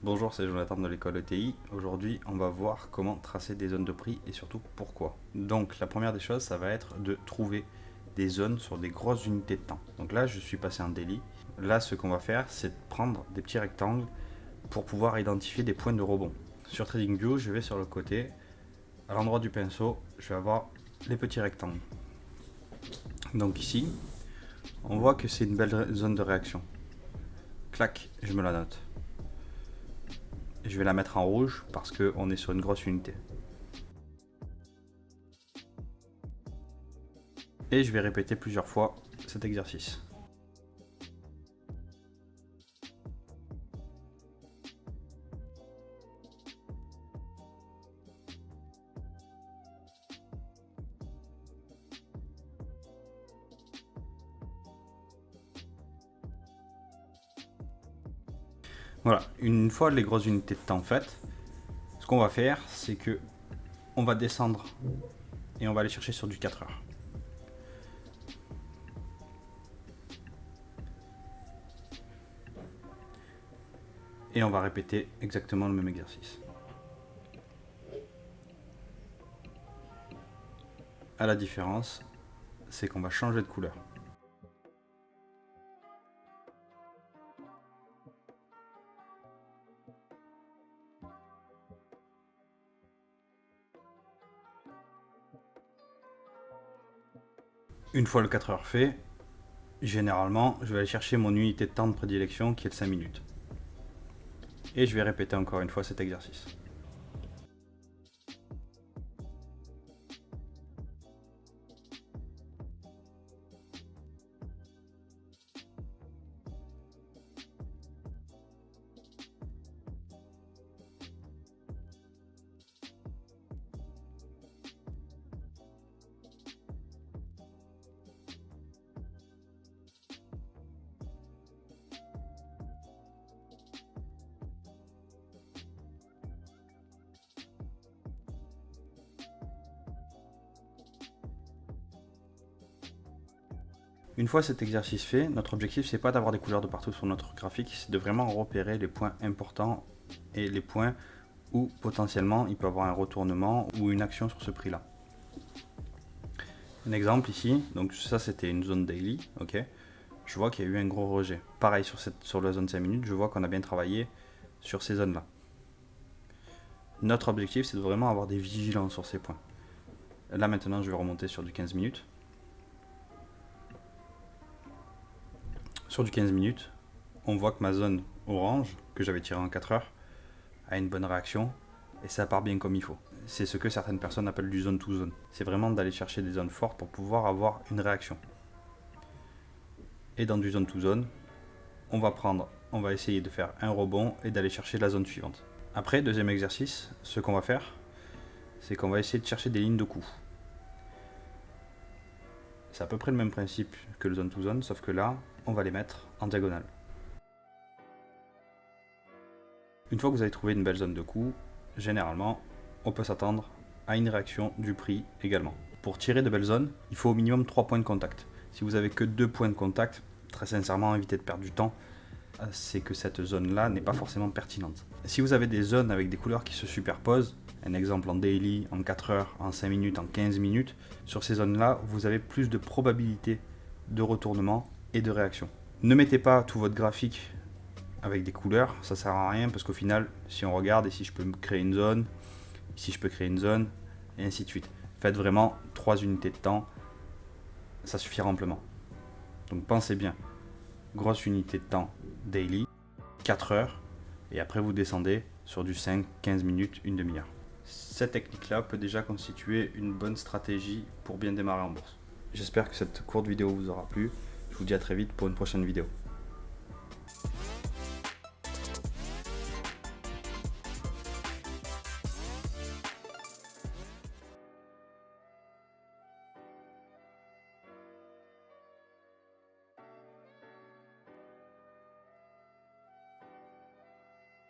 Bonjour, c'est Jonathan de l'école ETI. Aujourd'hui, on va voir comment tracer des zones de prix et surtout pourquoi. Donc, la première des choses, ça va être de trouver des zones sur des grosses unités de temps. Donc là, je suis passé en daily. Là, ce qu'on va faire, c'est de prendre des petits rectangles pour pouvoir identifier des points de rebond. Sur TradingView, je vais sur le côté. À l'endroit du pinceau, je vais avoir les petits rectangles. Donc ici, on voit que c'est une belle zone de réaction. Clac, je me la note. Je vais la mettre en rouge parce qu'on est sur une grosse unité. Et je vais répéter plusieurs fois cet exercice. Voilà, une fois les grosses unités de temps faites, ce qu'on va faire, c'est que on va descendre et on va aller chercher sur du 4 heures. Et on va répéter exactement le même exercice. À la différence, c'est qu'on va changer de couleur. Une fois le 4 heures fait, généralement, je vais aller chercher mon unité de temps de prédilection qui est le 5 minutes. Et je vais répéter encore une fois cet exercice. Une fois cet exercice fait, notre objectif c'est pas d'avoir des couleurs de partout sur notre graphique, c'est de vraiment repérer les points importants et les points où potentiellement il peut y avoir un retournement ou une action sur ce prix là. Un exemple ici, donc ça c'était une zone daily, ok. Je vois qu'il y a eu un gros rejet. Pareil sur la zone 5 minutes, je vois qu'on a bien travaillé sur ces zones là. Notre objectif c'est de vraiment avoir des vigilances sur ces points. Là maintenant je vais remonter sur du 15 minutes. Sur du 15 minutes, on voit que ma zone orange, que j'avais tirée en 4 heures, a une bonne réaction et ça part bien comme il faut. C'est ce que certaines personnes appellent du zone to zone. C'est vraiment d'aller chercher des zones fortes pour pouvoir avoir une réaction. Et dans du zone to zone, on va essayer de faire un rebond et d'aller chercher la zone suivante. Après, deuxième exercice, ce qu'on va faire, c'est qu'on va essayer de chercher des lignes de coups. C'est à peu près le même principe que le zone to zone, sauf que là, on va les mettre en diagonale. Une fois que vous avez trouvé une belle zone de coup, généralement, on peut s'attendre à une réaction du prix également. Pour tirer de belles zones, il faut au minimum 3 points de contact. Si vous n'avez que 2 points de contact, très sincèrement, évitez de perdre du temps. C'est que cette zone-là n'est pas forcément pertinente. Si vous avez des zones avec des couleurs qui se superposent, un exemple en daily, en 4 heures, en 5 minutes, en 15 minutes, sur ces zones-là, vous avez plus de probabilité de retournement et de réaction. Ne mettez pas tout votre graphique avec des couleurs, ça sert à rien parce qu'au final, si on regarde, ici je peux créer une zone, ici je peux créer une zone, et ainsi de suite. Faites vraiment 3 unités de temps, ça suffira amplement. Donc pensez bien, grosse unité de temps daily, 4 heures, et après vous descendez sur du 5, 15 minutes, une demi-heure. Cette technique-là peut déjà constituer une bonne stratégie pour bien démarrer en bourse. J'espère que cette courte vidéo vous aura plu. Je vous dis à très vite pour une prochaine vidéo.